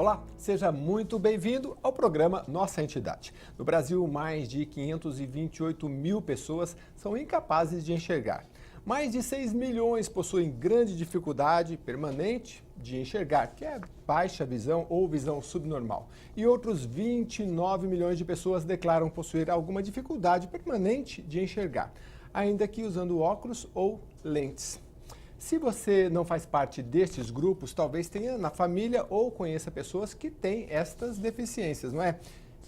Olá, seja muito bem-vindo ao programa Nossa Entidade. No Brasil, mais de 528 mil pessoas são incapazes de enxergar. Mais de 6 milhões possuem grande dificuldade permanente de enxergar, que é baixa visão ou visão subnormal. E outros 29 milhões de pessoas declaram possuir alguma dificuldade permanente de enxergar, ainda que usando óculos ou lentes. Se você não faz parte destes grupos, talvez tenha na família ou conheça pessoas que têm estas deficiências, não é?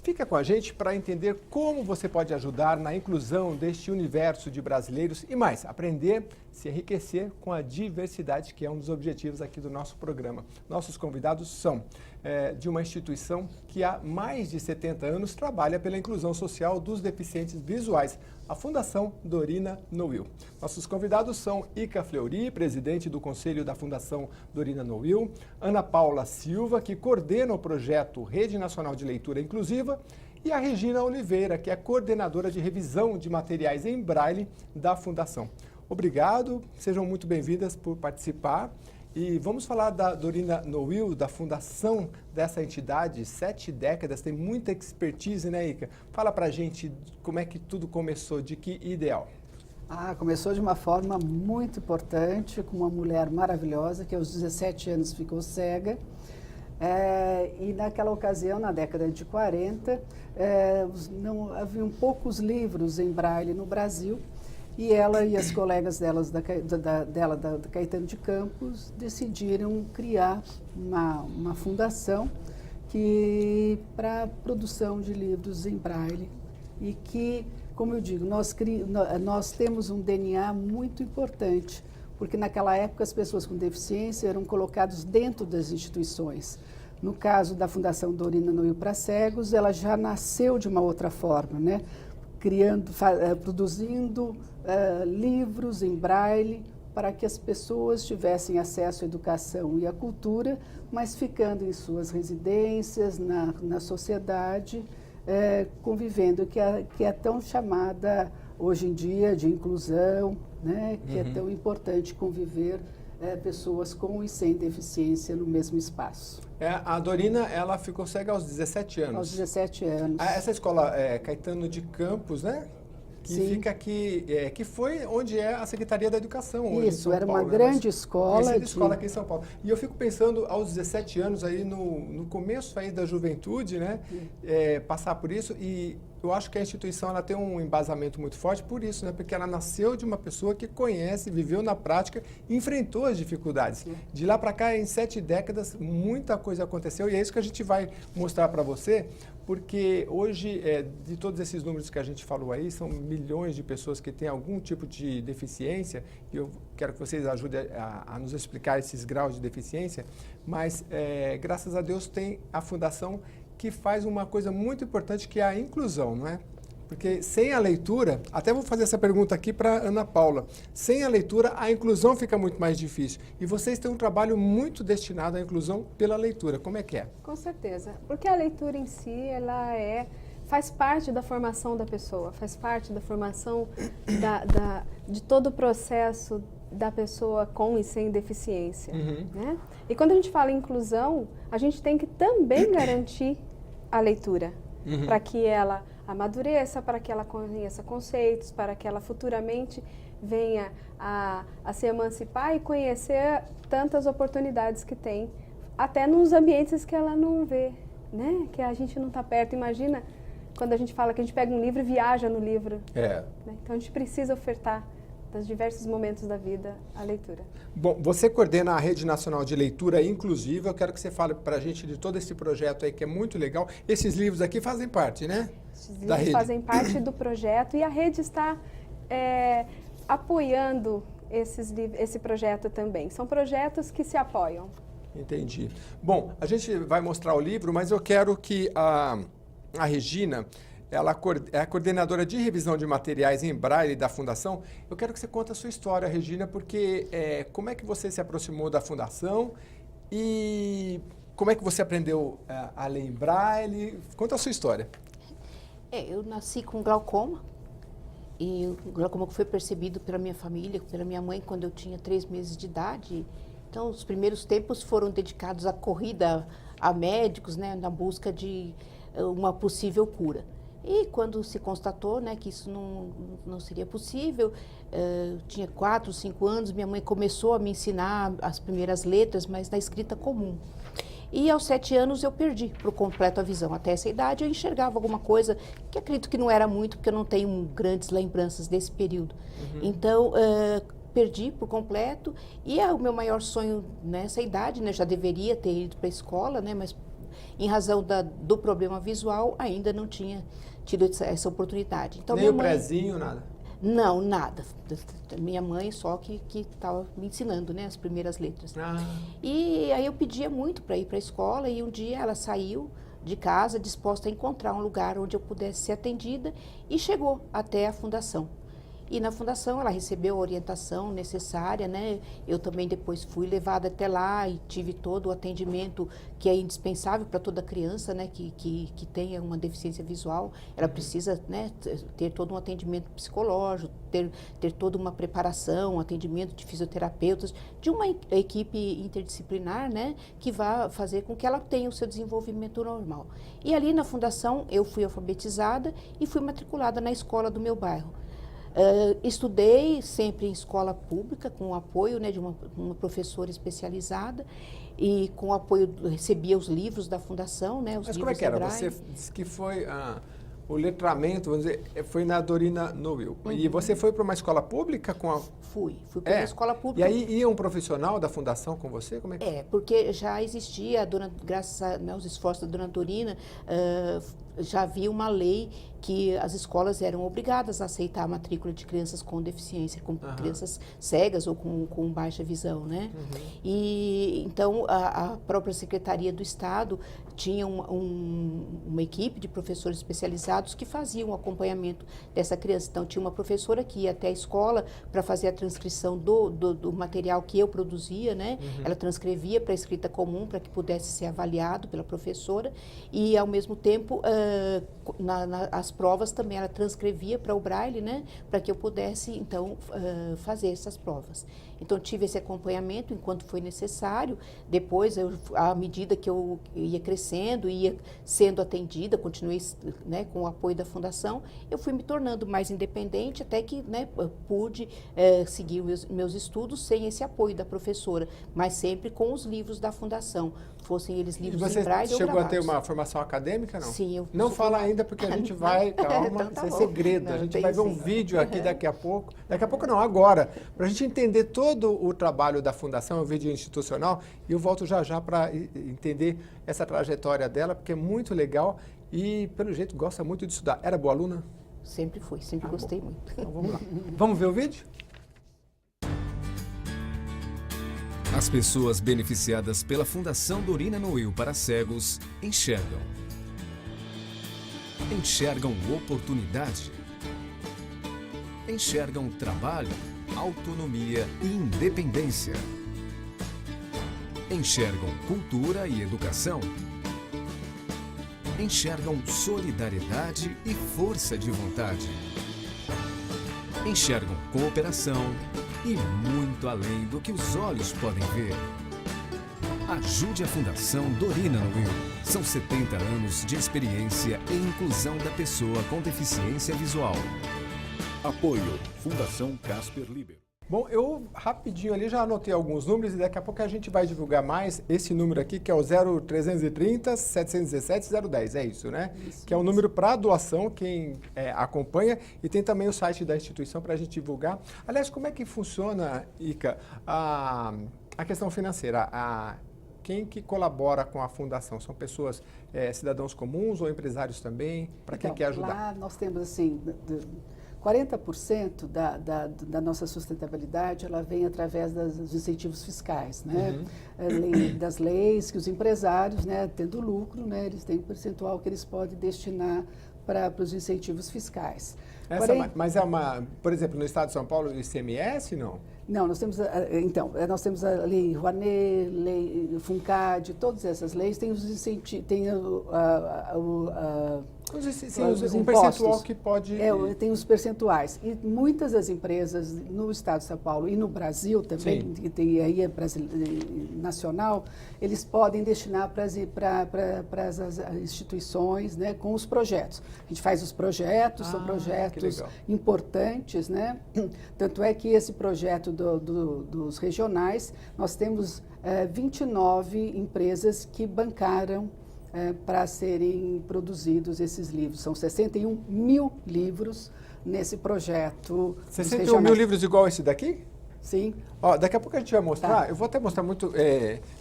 Fica com a gente para entender como você pode ajudar na inclusão deste universo de brasileiros e mais, aprender, se enriquecer com a diversidade, que é um dos objetivos aqui do nosso programa. Nossos convidados são de uma instituição que há mais de 70 anos trabalha pela inclusão social dos deficientes visuais, a Fundação Dorina Noil. Nossos convidados são Ica Fleury, presidente do Conselho da Fundação Dorina Noil, Ana Paula Silva, que coordena o projeto Rede Nacional de Leitura Inclusiva, e a Regina Oliveira, que é coordenadora de revisão de materiais em braille da Fundação. Obrigado, sejam muito bem-vindas por participar. E vamos falar da Dorina Noil, da fundação dessa entidade, 7 décadas, tem muita expertise, né, Ica? Fala pra gente como é que tudo começou, de que ideal? Começou de uma forma muito importante, com uma mulher maravilhosa, que aos 17 anos ficou cega. E naquela ocasião, na década de 40, haviam poucos livros em braille no Brasil. E ela e as colegas delas, da Caetano de Campos, decidiram criar uma fundação para a produção de livros em braille. E que, como eu digo, nós temos um DNA muito importante, porque naquela época as pessoas com deficiência eram colocadas dentro das instituições. No caso da Fundação Dorina Noil para Cegos, ela já nasceu de uma outra forma, né? Produzindo livros em braille para que as pessoas tivessem acesso à educação e à cultura, mas ficando em suas residências, na sociedade, convivendo, que é tão chamada hoje em dia de inclusão, né? Que é tão importante conviver pessoas com e sem deficiência no mesmo espaço. A Dorina, ela ficou cega aos 17 anos. Aos 17 anos. Essa escola Caetano de Campos, né? Que Sim. fica aqui, que foi onde é a Secretaria da Educação hoje. Isso, em São era Paulo, uma grande escola. Conhecida escola aqui em São Paulo. E eu fico pensando, aos 17 anos, aí no começo aí da juventude, né? Passar por isso, e eu acho que a instituição ela tem um embasamento muito forte por isso, né? Porque ela nasceu de uma pessoa que conhece, viveu na prática e enfrentou as dificuldades. De lá para cá, em 7 décadas, muita coisa aconteceu e é isso que a gente vai mostrar para você, porque hoje, de todos esses números que a gente falou aí, são milhões de pessoas que têm algum tipo de deficiência, e eu quero que vocês ajudem a nos explicar esses graus de deficiência, mas graças a Deus tem a Fundação que faz uma coisa muito importante, que é a inclusão, não é? Porque sem a leitura, até vou fazer essa pergunta aqui para Ana Paula, sem a leitura a inclusão fica muito mais difícil. E vocês têm um trabalho muito destinado à inclusão pela leitura, como é que é? Com certeza, porque a leitura em si, ela faz parte da formação da pessoa, faz parte da formação de todo o processo da pessoa com e sem deficiência. Né? E quando a gente fala em inclusão, a gente tem que também garantir a leitura, para que ela amadureça, para que ela conheça conceitos, para que ela futuramente venha a se emancipar e conhecer tantas oportunidades que tem, até nos ambientes que ela não vê, né? Que a gente não está perto. Imagina quando a gente fala que a gente pega um livro e viaja no livro. Né? Então a gente precisa ofertar dos diversos momentos da vida, a leitura. Bom, você coordena a Rede Nacional de Leitura Inclusiva, eu quero que você fale para a gente de todo esse projeto aí que é muito legal. Esses livros aqui fazem parte, né? Esses livros fazem parte do projeto e a rede está apoiando esse projeto também. São projetos que se apoiam. Entendi. Bom, a gente vai mostrar o livro, mas eu quero que a Regina, ela é a coordenadora de revisão de materiais em braille da Fundação. Eu quero que você conte a sua história, Regina, porque como é que você se aproximou da Fundação e como é que você aprendeu a ler em braille? Conta a sua história. Eu nasci com glaucoma e o glaucoma foi percebido pela minha família, pela minha mãe, quando eu tinha 3 meses de idade. Então, os primeiros tempos foram dedicados à corrida a médicos, né, na busca de uma possível cura. E quando se constatou, né, que isso não seria possível, tinha 4, 5 anos, minha mãe começou a me ensinar as primeiras letras, mas na escrita comum. E aos 7 anos eu perdi por completo a visão. Até essa idade eu enxergava alguma coisa que acredito que não era muito, porque eu não tenho grandes lembranças desse período. Então, perdi por completo. E o meu maior sonho nessa idade, né, já deveria ter ido para a escola, né, mas em razão do problema visual ainda não tinha tido essa oportunidade. Então, Nem o prezinho, nada? Não, nada. Minha mãe só que estava me ensinando, né, as primeiras letras. E aí eu pedia muito para ir para a escola e um dia ela saiu de casa disposta a encontrar um lugar onde eu pudesse ser atendida e chegou até a fundação. E na fundação ela recebeu a orientação necessária, né? Eu também depois fui levada até lá e tive todo o atendimento que é indispensável para toda criança, né? Que tenha uma deficiência visual. Ela precisa, né, ter todo um atendimento psicológico, ter toda uma preparação, um atendimento de fisioterapeutas, de uma equipe interdisciplinar, né? Que vá fazer com que ela tenha o seu desenvolvimento normal. E ali na fundação eu fui alfabetizada e fui matriculada na escola do meu bairro. Estudei sempre em escola pública, com o apoio, né, de uma professora especializada e com o apoio, recebia os livros da fundação, né, os Mas livros como é que era? Braille. Você disse que foi o letramento, vamos dizer, foi na Dorina Noel. E você foi para uma escola pública com a... Fui para uma escola pública. E aí ia um profissional da fundação com você? Como é que... Porque já existia, graças aos esforços da dona Dorina, já havia uma lei que as escolas eram obrigadas a aceitar a matrícula de crianças com deficiência, com crianças cegas ou com baixa visão, né? E então a própria Secretaria do Estado tinha uma equipe de professores especializados que faziam o acompanhamento dessa criança. Então tinha uma professora que ia até a escola para fazer a transcrição do material que eu produzia, né? Ela transcrevia para a escrita comum para que pudesse ser avaliado pela professora e ao mesmo tempo as provas também ela transcrevia para o Braille, né, para que eu pudesse então fazer essas provas. Então tive esse acompanhamento enquanto foi necessário. Depois, à medida que eu ia crescendo, ia sendo atendida, continuei, né, com o apoio da fundação, eu fui me tornando mais independente até que, né, pude seguir meus estudos sem esse apoio da professora, mas sempre com os livros da fundação. Fossem eles livros em Braille ou gravados. Você chegou a ter uma formação acadêmica, não? Sim, eu não fala ainda porque a gente vai, calma, então tá isso é bom. segredo. Não, a gente vai ver um sim. vídeo aqui daqui a pouco. Daqui a pouco não, agora. Para a gente entender todo o trabalho da Fundação, o vídeo institucional, e eu volto já para entender essa trajetória dela, porque é muito legal e, pelo jeito, gosta muito de estudar. Era boa aluna? Sempre fui, sempre gostei muito. Então vamos lá. Vamos ver o vídeo? As pessoas beneficiadas pela Fundação Dorina Noel para cegos enxergam. Enxergam oportunidade. Enxergam trabalho, autonomia e independência. Enxergam cultura e educação. Enxergam solidariedade e força de vontade. Enxergam cooperação e muito além do que os olhos podem ver. Ajude a Fundação Dorina Noel. São 70 anos de experiência em inclusão da pessoa com deficiência visual. Apoio Fundação Casper Liber. Bom, eu rapidinho ali já anotei alguns números e daqui a pouco a gente vai divulgar mais esse número aqui, que é o 0330 717 010, é isso, né? Isso, que é o número para doação, quem acompanha, e tem também o site da instituição para a gente divulgar. Aliás, como é que funciona, Ica, a questão financeira? Quem que colabora com a fundação? São pessoas, cidadãos comuns ou empresários também? Para quem quer ajudar? Lá nós temos assim... 40% da nossa sustentabilidade ela vem através dos incentivos fiscais, né? Das leis que os empresários, né, tendo lucro, né, eles têm um percentual que eles podem destinar para os incentivos fiscais. Mas por exemplo, no estado de São Paulo, o ICMS, não? Não, nós temos a lei Rouanet, lei FUNCAD, todas essas leis têm os incentivos, tem menos sim, os um impostos. percentual que pode... Tem os percentuais. E muitas das empresas no estado de São Paulo e no Brasil também, Sim. que tem aí nacional, eles podem destinar para as instituições, né, com os projetos. A gente faz os projetos, são projetos importantes, né? Tanto é que esse projeto dos regionais, nós temos 29 empresas que bancaram para serem produzidos esses livros. São 61 mil livros nesse projeto. 61 mil livros igual esse daqui? Sim. Ó, daqui a pouco a gente vai mostrar, Tá. eu vou até mostrar muito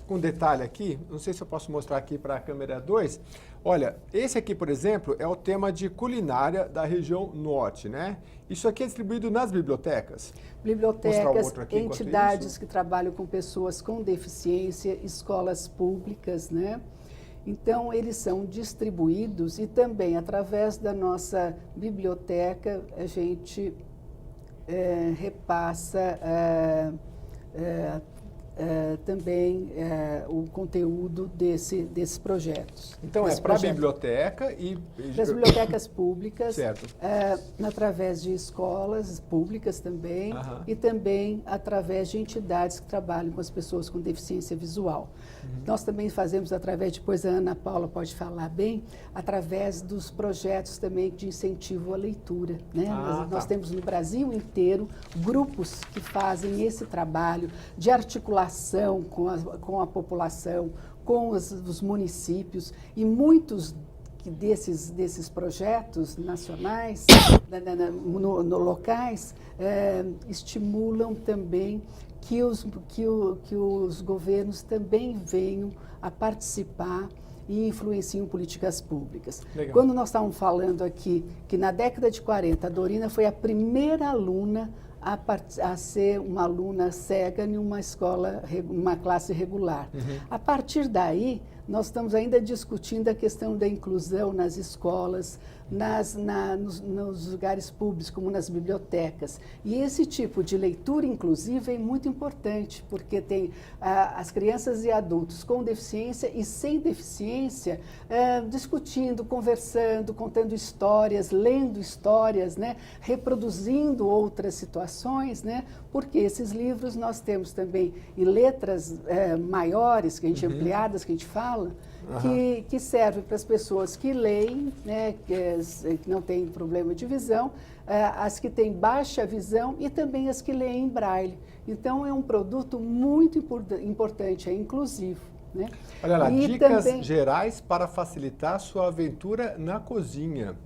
com detalhe aqui, não sei se eu posso mostrar aqui para a câmera 2. Olha, esse aqui, por exemplo, é o tema de culinária da região norte, né? Isso aqui é distribuído nas bibliotecas. Bibliotecas, aqui, entidades que trabalham com pessoas com deficiência, escolas públicas, né? Então, eles são distribuídos e também, através da nossa biblioteca, a gente repassa também o conteúdo desses projetos. Então, é para a biblioteca e... Para as bibliotecas públicas, certo. através de escolas públicas também, e também através de entidades que trabalham com as pessoas com deficiência visual. Nós também fazemos através, depois a Ana Paula pode falar bem, através dos projetos também de incentivo à leitura, né? Nós temos no Brasil inteiro grupos que fazem esse trabalho de articulação com a população, com os municípios, e muitos desses projetos nacionais, locais, estimulam também que os governos também venham a participar e influenciam políticas públicas. Legal. Quando nós estávamos falando aqui que na década de 40 a Dorina foi a primeira aluna a ser uma aluna cega em uma escola, uma classe regular. A partir daí, nós estamos ainda discutindo a questão da inclusão nas escolas, nos lugares públicos, como nas bibliotecas. E esse tipo de leitura inclusiva é muito importante, porque tem as crianças e adultos com deficiência e sem deficiência discutindo, conversando, contando histórias, lendo histórias, né, reproduzindo outras situações, né, porque esses livros nós temos também em letras maiores, que a gente ampliadas, que a gente fala, que servem para as pessoas que leem, né, que não têm problema de visão, as que têm baixa visão e também as que leem em braille. Então, é um produto muito importante, é inclusivo. Né? Olha lá, dicas gerais para facilitar sua aventura na cozinha.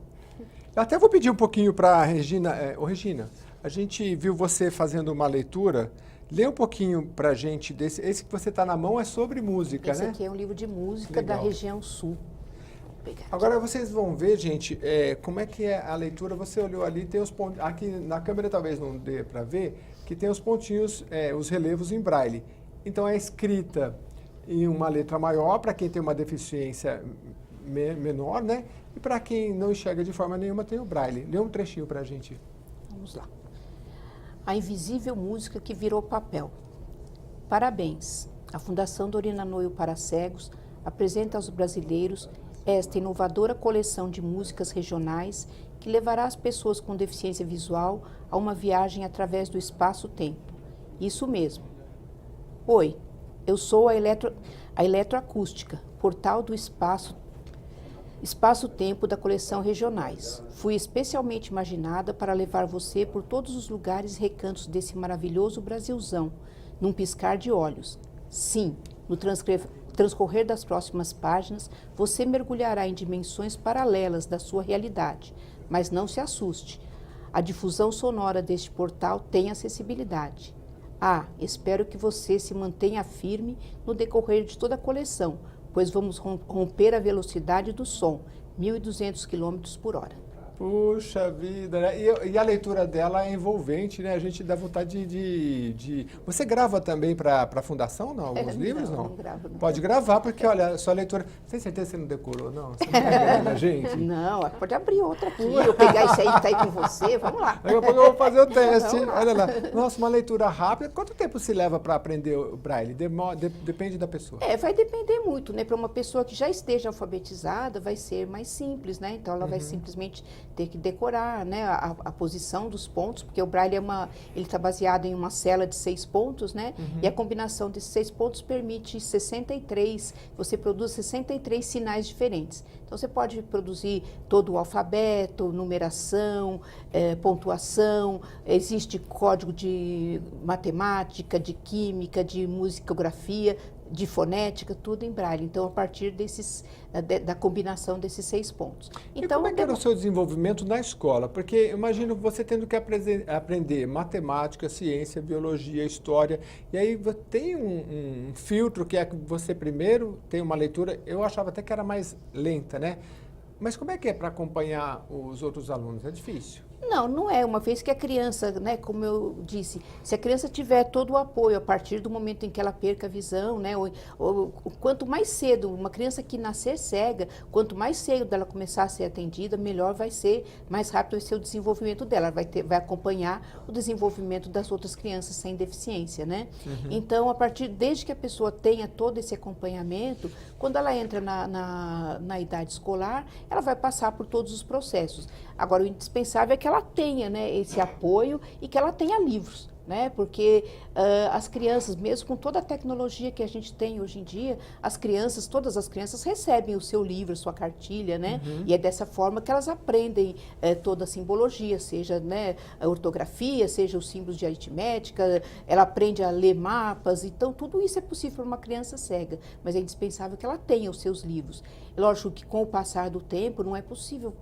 Eu até vou pedir um pouquinho para a Regina. Regina, a gente viu você fazendo uma leitura. Lê um pouquinho para a gente desse. Esse que você está na mão é sobre música, né? Esse aqui é um livro de música da região sul. Agora vocês vão ver, gente, como é que é a leitura. Você olhou ali, tem os pontos. Aqui na câmera talvez não dê para ver, que tem os pontinhos, os relevos em braille. Então é escrita em uma letra maior para quem tem uma deficiência menor, né? E para quem não enxerga de forma nenhuma tem o braille. Lê um trechinho para a gente. Vamos lá. A invisível música que virou papel. Parabéns! A Fundação Dorina Noio para Cegos apresenta aos brasileiros esta inovadora coleção de músicas regionais que levará as pessoas com deficiência visual a uma viagem através do espaço-tempo. Isso mesmo. Oi, eu sou a Eletroacústica, portal do espaço-tempo da coleção Regionais. Fui especialmente imaginada para levar você por todos os lugares e recantos desse maravilhoso Brasilzão, num piscar de olhos. Sim, no transcorrer das próximas páginas, você mergulhará em dimensões paralelas da sua realidade. Mas não se assuste. A difusão sonora deste portal tem acessibilidade. Espero que você se mantenha firme no decorrer de toda a coleção, pois vamos romper a velocidade do som, 1.200 km por hora. Puxa vida, né? E a leitura dela é envolvente, né? A gente dá vontade de... Você grava também para a Fundação, não? Alguns livros, não? Não gravo, não. Pode gravar, porque, olha, sua leitura... Tem certeza que você não decorou, não? Você não tá enganando a gente? Não, pode abrir outra aqui. Eu pegar isso aí que tá aí com você, vamos lá. Daqui a pouco eu vou fazer o teste. Vamos lá. Olha lá. Nossa, uma leitura rápida. Quanto tempo se leva para aprender o Braille? Depende da pessoa. Vai depender muito, né? Para uma pessoa que já esteja alfabetizada, vai ser mais simples, né? Então, ela vai simplesmente ter que decorar, né? A posição dos pontos, porque o Braille ele está baseado em uma cela de 6 pontos, né? E a combinação desses 6 pontos permite 63, você produz 63 sinais diferentes. Então, você pode produzir todo o alfabeto, numeração, pontuação, existe código de matemática, de química, de musicografia, de fonética, tudo em Braille. Então, a partir da combinação desses 6 pontos. Então, como é que era o seu desenvolvimento na escola? Porque imagino você tendo que aprender matemática, ciência, biologia, história, e aí tem um filtro que é que você primeiro tem uma leitura, eu achava até que era mais lenta, né? Mas como é que é para acompanhar os outros alunos? É difícil? Não é. Uma vez que a criança, né, como eu disse, se a criança tiver todo o apoio a partir do momento em que ela perca a visão, né, ou quanto mais cedo, uma criança que nascer cega, quanto mais cedo ela começar a ser atendida, melhor vai ser, mais rápido vai ser o desenvolvimento dela, vai acompanhar o desenvolvimento das outras crianças sem deficiência, né? Então, desde que a pessoa tenha todo esse acompanhamento, quando ela entra na idade escolar, ela vai passar por todos os processos. Agora, o indispensável é que ela tenha, né, esse apoio e que ela tenha livros, né? Porque as crianças, mesmo com toda a tecnologia que a gente tem hoje em dia, todas as crianças recebem o seu livro, a sua cartilha, né? E é dessa forma que elas aprendem toda a simbologia, seja, né, a ortografia, seja os símbolos de aritmética, ela aprende a ler mapas. Então, tudo isso é possível para uma criança cega, mas é indispensável que ela tenha os seus livros. Lógico que com o passar do tempo não é possível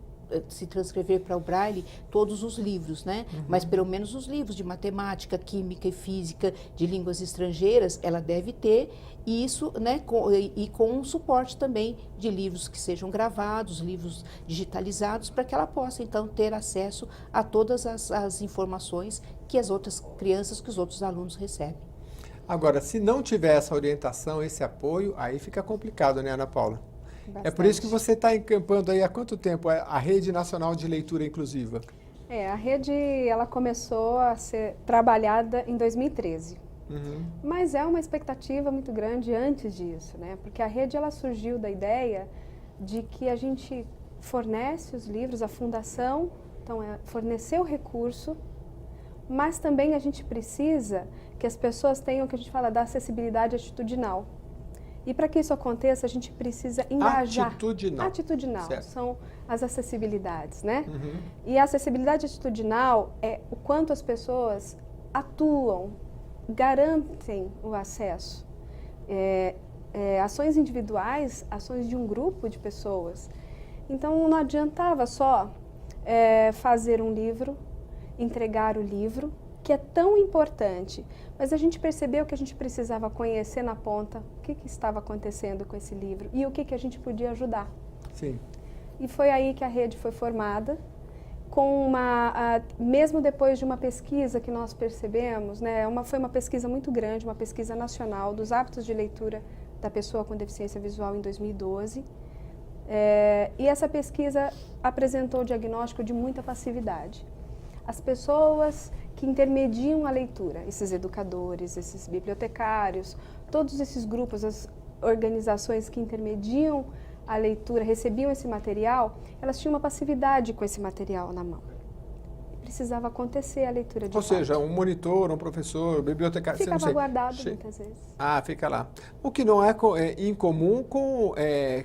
se transcrever para o Braille todos os livros, né? Mas pelo menos os livros de matemática, química e física, de línguas estrangeiras, ela deve ter isso, né? Com um suporte também de livros que sejam gravados, livros digitalizados, para que ela possa então ter acesso a todas as informações que as outras crianças, que os outros alunos recebem. Agora, se não tiver essa orientação, esse apoio, aí fica complicado, né, Ana Paula? Bastante. É por isso que você está encampando aí há quanto tempo a Rede Nacional de Leitura Inclusiva? A rede ela começou a ser trabalhada em 2013. Mas é uma expectativa muito grande antes disso, né? Porque a rede ela surgiu da ideia de que a gente fornece os livros, a fundação, então fornecer o recurso, mas também a gente precisa que as pessoas tenham o que a gente fala da acessibilidade atitudinal. E para que isso aconteça, a gente precisa engajar. Atitudinal. Atitudinal, certo. são as acessibilidades, né? E a acessibilidade atitudinal é o quanto as pessoas atuam, garantem o acesso. Ações individuais, ações de um grupo de pessoas. Então, não adiantava só fazer um livro, entregar o livro, que é tão importante, mas a gente percebeu que a gente precisava conhecer na ponta o que estava acontecendo com esse livro e o que a gente podia ajudar. Sim. E foi aí que a rede foi formada, mesmo depois de uma pesquisa que nós percebemos, né, foi uma pesquisa muito grande, uma pesquisa nacional dos hábitos de leitura da pessoa com deficiência visual em 2012, e essa pesquisa apresentou o diagnóstico de muita passividade. As pessoas que intermediam a leitura, esses educadores, esses bibliotecários, todos esses grupos, as organizações que intermediam a leitura, recebiam esse material, elas tinham uma passividade com esse material na mão. Precisava acontecer a leitura de Ou seja, um monitor, um professor, um bibliotecário... Ficava guardado muitas vezes. Ah, fica lá. O que não é incomum com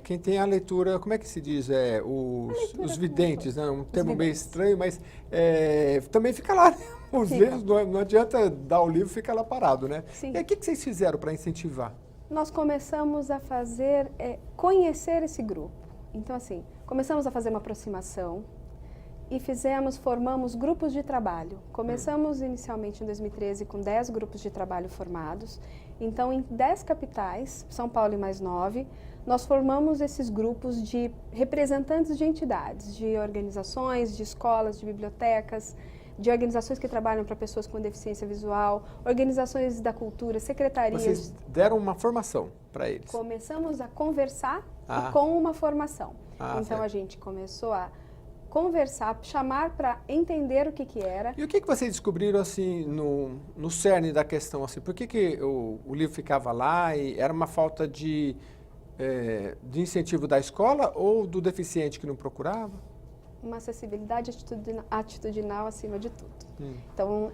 quem tem a leitura, como é que se diz? Os videntes, né? Um termo meio estranho, mas também fica lá. Às vezes não adianta dar o livro, fica lá parado, né? Sim. E aí, o que vocês fizeram para incentivar? Nós começamos a fazer, conhecer esse grupo. Então, assim, começamos a fazer uma aproximação e formamos grupos de trabalho. Começamos inicialmente em 2013 com 10 grupos de trabalho formados. Então, em 10 capitais, São Paulo e mais 9, nós formamos esses grupos de representantes de entidades, de organizações, de escolas, de bibliotecas, de organizações que trabalham para pessoas com deficiência visual, organizações da cultura, secretarias. Vocês deram uma formação para eles? Começamos a conversar Ah. com uma formação. Ah, então certo. a gente começou a conversar, chamar para entender o que era. E o que vocês descobriram assim no cerne da questão? Assim, por que o livro ficava lá e era uma falta de incentivo da escola ou do deficiente que não procurava? Uma acessibilidade atitudinal acima de tudo. Hum. Então,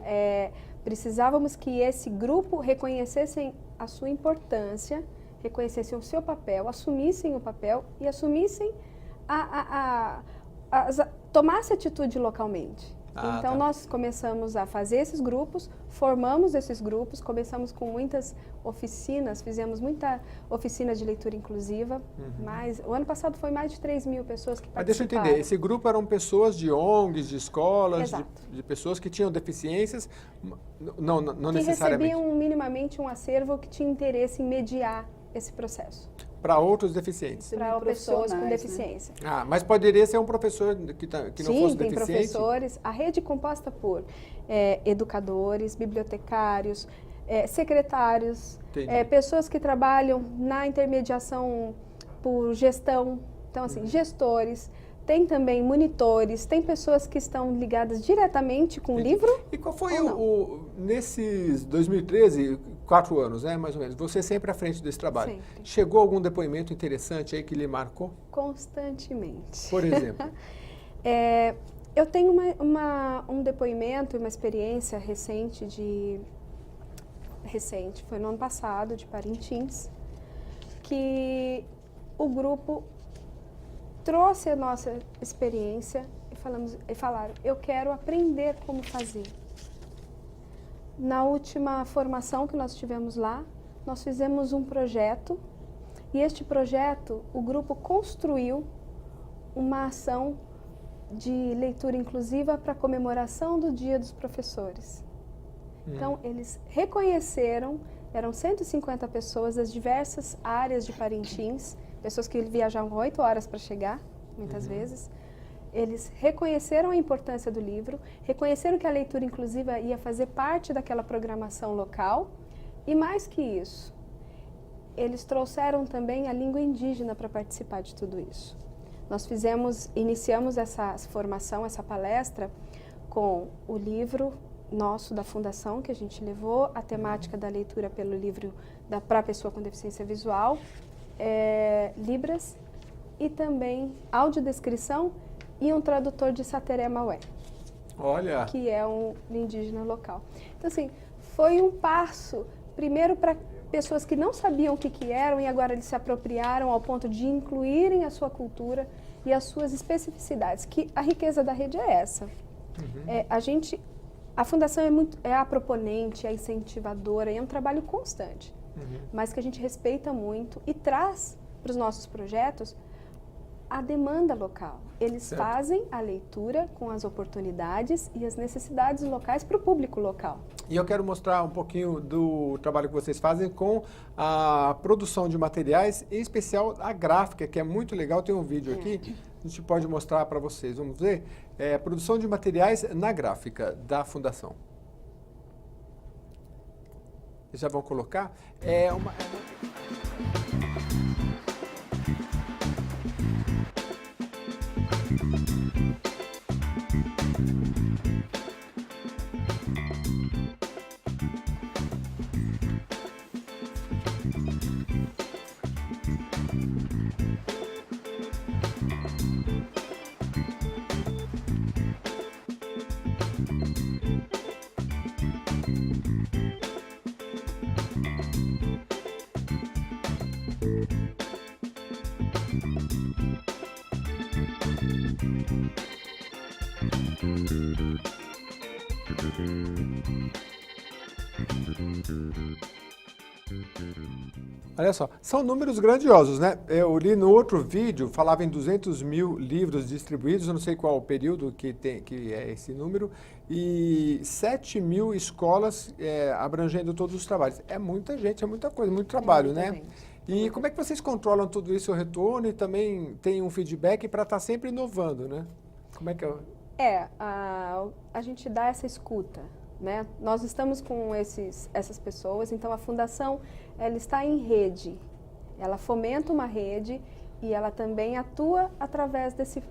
precisávamos que esse grupo reconhecessem a sua importância, reconhecessem o seu papel, assumissem o papel e assumissem tomasse atitude localmente. Ah, Então, tá. nós começamos a fazer esses grupos, formamos esses grupos, começamos com muitas oficinas, fizemos muita oficina de leitura inclusiva, mas o ano passado foi mais de 3.000 pessoas que Mas deixa eu participaram. entender, esse grupo eram pessoas de ONGs, de escolas, Exato. de pessoas que tinham deficiências, não Que necessariamente, recebiam minimamente um acervo que tinha interesse em mediar esse processo para outros deficientes. para pessoas com Profissionais, né? deficiência. Ah, mas poderia ser um professor que não Sim, fosse tem deficiente? professores. A rede é composta por educadores, bibliotecários, secretários, Entendi. pessoas que trabalham na intermediação por gestão, então assim, gestores, tem também monitores, tem pessoas que estão ligadas diretamente com o livro. E qual foi Ou nesses 2013, 4 anos, né, mais ou menos, você sempre à frente desse trabalho, Sempre. chegou algum depoimento interessante aí que lhe marcou? Constantemente. Por exemplo? Eu tenho um depoimento, uma experiência recente, foi no ano passado, de Parintins, que o grupo trouxe a nossa experiência e falaram, eu quero aprender como fazer. Na última formação que nós tivemos lá, nós fizemos um projeto e este projeto, o grupo construiu uma ação de leitura inclusiva para a comemoração do Dia dos Professores. Então, eles reconheceram, eram 150 pessoas das diversas áreas de Parintins, pessoas que viajavam 8 horas para chegar, muitas vezes. Eles reconheceram a importância do livro, reconheceram que a leitura inclusiva ia fazer parte daquela programação local e, mais que isso, eles trouxeram também a língua indígena para participar de tudo isso. Nós iniciamos essa formação, essa palestra, com o livro nosso da Fundação, que a gente levou, a temática da leitura pelo livro para a pessoa com deficiência visual, Libras, e também audiodescrição e um tradutor de Sateré Maué, Olha, que é um indígena local. Então, assim, foi um passo, primeiro para pessoas que não sabiam o que eram e agora eles se apropriaram ao ponto de incluírem a sua cultura e as suas especificidades, que a riqueza da rede é essa. A Fundação é a proponente, é a incentivadora, e é um trabalho constante, mas que a gente respeita muito e traz para os nossos projetos a demanda local. Eles Certo. fazem a leitura com as oportunidades e as necessidades locais para o público local. e eu quero mostrar um pouquinho do trabalho que vocês fazem com a produção de materiais, em especial a gráfica, que é muito legal. Tem um vídeo aqui, a gente pode mostrar para vocês. Vamos ver? Produção de materiais na gráfica da Fundação. Vocês já vão colocar? Olha só, são números grandiosos, né? Eu li no outro vídeo, falava em 200 mil livros distribuídos, eu não sei qual o período que é esse número, e 7 mil escolas abrangendo todos os trabalhos. É muita gente, é muita coisa, muito trabalho, muita né? gente. E como é que vocês controlam tudo isso, o retorno, e também tem um feedback para estar sempre inovando, né? Como é que é? A gente dá essa escuta, né? Nós estamos com essas pessoas, então a Fundação, ela está em rede, ela fomenta uma rede e ela também atua através desse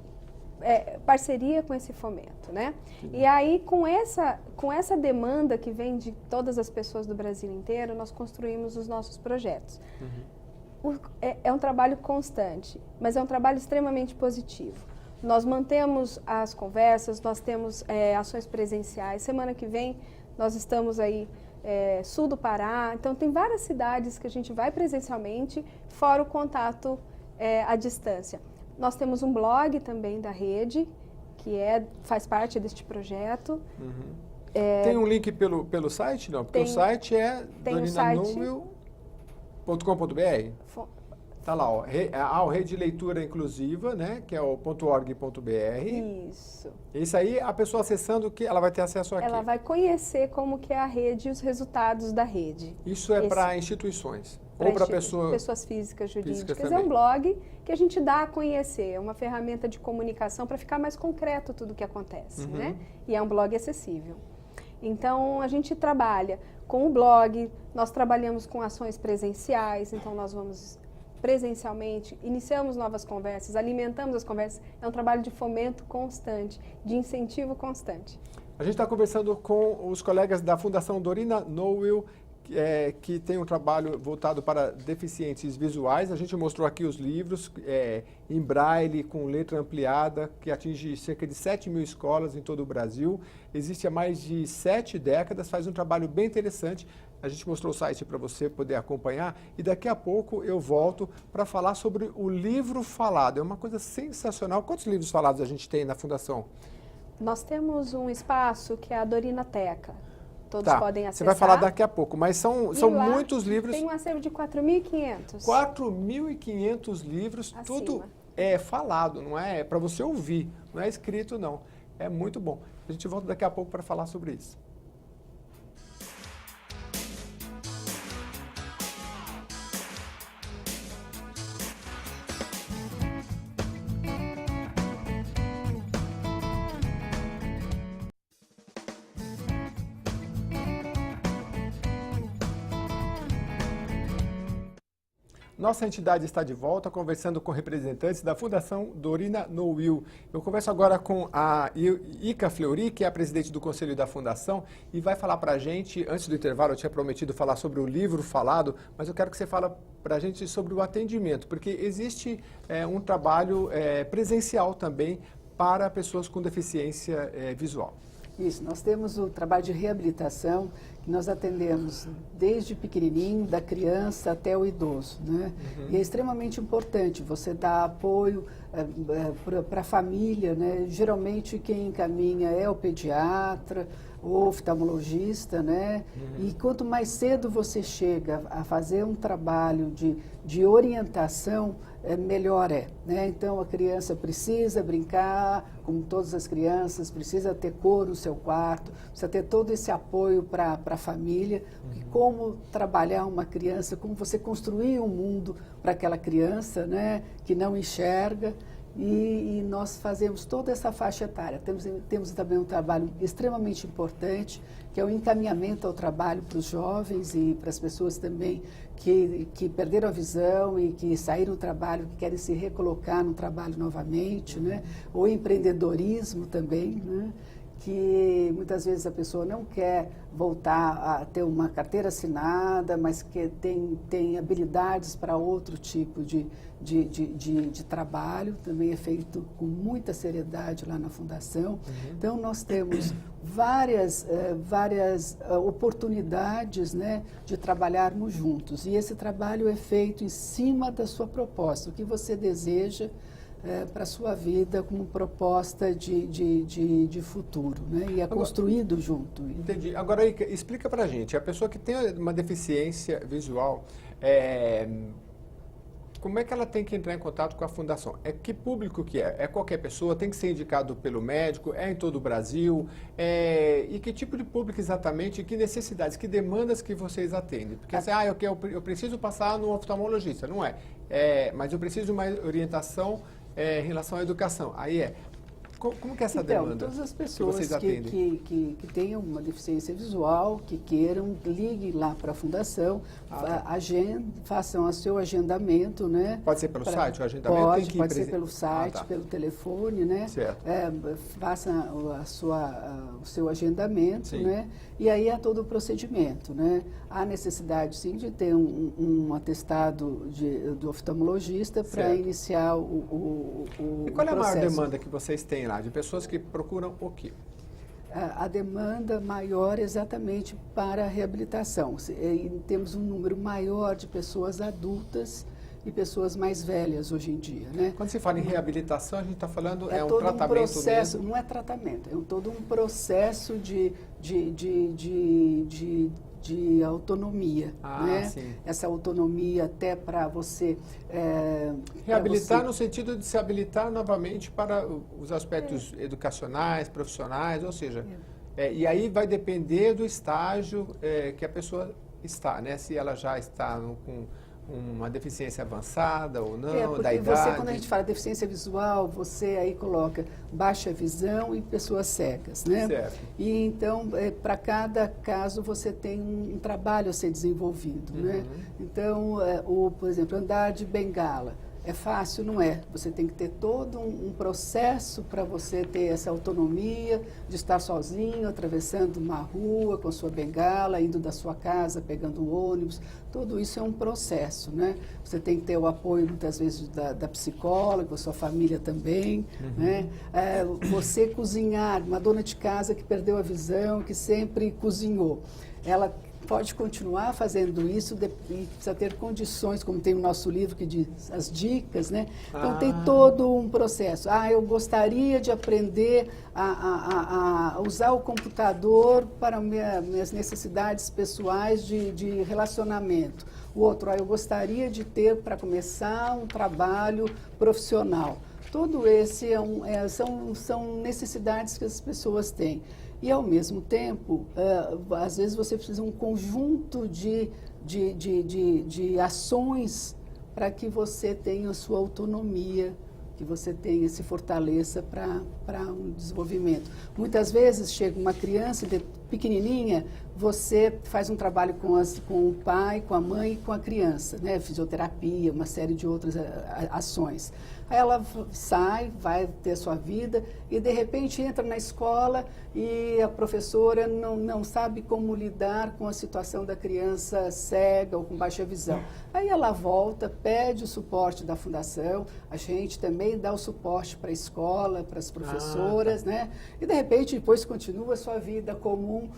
parceria com esse fomento, né? E aí, com essa demanda que vem de todas as pessoas do Brasil inteiro, nós construímos os nossos projetos. É um trabalho constante, mas é um trabalho extremamente positivo. Nós mantemos as conversas, nós temos ações presenciais. Semana que vem nós estamos aí sul do Pará, então tem várias cidades que a gente vai presencialmente, fora o contato à distância. Nós temos um blog também da rede, que faz parte deste projeto. Tem um link pelo site, não? Porque o site é dorinanowil.com.br. Tá lá, ó, a rede de leitura inclusiva, né, que é o .org.br. Isso. Isso aí, a pessoa acessando, que ela vai ter acesso aqui. Ela vai conhecer como que é a rede e os resultados da rede. Isso é para instituições? Ou para pessoas físicas, jurídicas. É um blog que a gente dá a conhecer, é uma ferramenta de comunicação para ficar mais concreto tudo o que acontece, né? E é um blog acessível. Então, a gente trabalha com o blog, nós trabalhamos com ações presenciais, então nós vamos presencialmente, iniciamos novas conversas, alimentamos as conversas, é um trabalho de fomento constante, de incentivo constante. A gente está conversando com os colegas da Fundação Dorina Nowil, que tem um trabalho voltado para deficientes visuais. A gente mostrou aqui os livros em braille, com letra ampliada, que atinge cerca de 7.000 escolas em todo o Brasil. Existe há mais de 7 décadas, faz um trabalho bem interessante. A gente mostrou o site para você poder acompanhar e daqui a pouco eu volto para falar sobre o livro falado. É uma coisa sensacional. Quantos livros falados a gente tem na Fundação? Nós temos um espaço que é a Dorinateca. Todos podem acessar. Você vai falar daqui a pouco, mas são muitos livros. Tem um acervo de 4.500. 4.500 livros, tudo é falado, não é para você ouvir, não é escrito não. É muito bom. A gente volta daqui a pouco para falar sobre isso. Nossa entidade está de volta, conversando com representantes da Fundação Dorina Nowil. Eu converso agora com a Ica Fleury, que é a presidente do Conselho da Fundação, e vai falar para a gente, antes do intervalo eu tinha prometido falar sobre o livro falado, mas eu quero que você fale para a gente sobre o atendimento, porque existe um trabalho presencial também para pessoas com deficiência visual. Isso, nós temos o trabalho de reabilitação, que nós atendemos desde pequenininho, da criança até o idoso, né? E é extremamente importante você dar apoio para a família, né? Geralmente quem encaminha é o pediatra, o oftalmologista, né? E quanto mais cedo você chega a fazer um trabalho de orientação, melhor né? Então a criança precisa brincar, como todas as crianças, precisa ter cor no seu quarto, precisa ter todo esse apoio para a família, e como trabalhar uma criança, como você construir um mundo para aquela criança, né? Que não enxerga. E nós fazemos toda essa faixa etária. Temos também um trabalho extremamente importante, que é o encaminhamento ao trabalho para os jovens e para as pessoas também que perderam a visão e que saíram do trabalho, que querem se recolocar no trabalho novamente, né? O empreendedorismo também, né? Que muitas vezes a pessoa não quer voltar a ter uma carteira assinada, mas que tem habilidades para outro tipo de trabalho, também é feito com muita seriedade lá na Fundação. Então, nós temos várias oportunidades, né, de trabalharmos juntos. E esse trabalho é feito em cima da sua proposta, o que você deseja para a sua vida como proposta de futuro, né? E é construído junto. Entendi. Agora, explica para a gente, a pessoa que tem uma deficiência visual, como é que ela tem que entrar em contato com a fundação? Que público que é? É qualquer pessoa? Tem que ser indicado pelo médico? É em todo o Brasil? E que tipo de público exatamente? Que necessidades? Que demandas que vocês atendem? Porque assim, eu preciso passar no oftalmologista. Não é. Mas eu preciso de uma orientação em relação à educação. Como que é essa demanda? Todas as que pessoas vocês atendem? que tenham uma deficiência visual, que queiram, liguem lá para a Fundação, façam o seu agendamento, né? Pode ser pelo site, o agendamento? Pode ser pelo site, pelo telefone, né? Certo. Faça o seu agendamento, Sim. né? E aí há todo o procedimento, né? Há necessidade, sim, de ter um atestado do oftalmologista para iniciar o E qual é a maior processo. demanda que vocês têm lá, de pessoas que procuram o quê? A demanda maior exatamente para a reabilitação. Temos um número maior de pessoas adultas e pessoas mais velhas hoje em dia, né? Quando se fala em reabilitação, a gente está falando um todo tratamento processo, mesmo? não é tratamento, é todo um processo de autonomia, né? Sim. Essa autonomia até para você... Reabilitar no sentido de se habilitar novamente para os aspectos educacionais, profissionais, ou seja, e aí vai depender do estágio que a pessoa está, né? Se ela já está com uma deficiência avançada ou não, da idade. Quando a gente fala deficiência visual, você aí coloca baixa visão e pessoas cegas, né? Certo. E então, para cada caso, você tem um trabalho a ser desenvolvido, né? Então, por exemplo, andar de bengala. É fácil? Não é. Você tem que ter todo um processo para você ter essa autonomia de estar sozinho, atravessando uma rua com a sua bengala, indo da sua casa, pegando um ônibus. Tudo isso é um processo, né? Você tem que ter o apoio, muitas vezes, da psicóloga, da sua família também, né? Você cozinhar, uma dona de casa que perdeu a visão, que sempre cozinhou. Ela pode continuar fazendo isso e precisa ter condições, como tem o nosso livro que diz as dicas, né? Então tem todo um processo. Eu gostaria de aprender a usar o computador para minhas necessidades pessoais de relacionamento. O outro, eu gostaria de ter para começar um trabalho profissional. Tudo esse são necessidades que as pessoas têm. E, ao mesmo tempo, às vezes você precisa de um conjunto de ações para que você tenha a sua autonomia, que você tenha, se fortaleça para um desenvolvimento. Muitas vezes chega uma criança pequenininha, você faz um trabalho com o pai, com a mãe e com a criança, né? Fisioterapia, uma série de outras ações. Aí ela sai, vai ter a sua vida e, de repente, entra na escola e a professora não sabe como lidar com a situação da criança cega ou com baixa visão. Aí ela volta, pede o suporte da fundação, a gente também dá o suporte para a escola, para as professoras, né? E, de repente, depois continua a sua vida comum,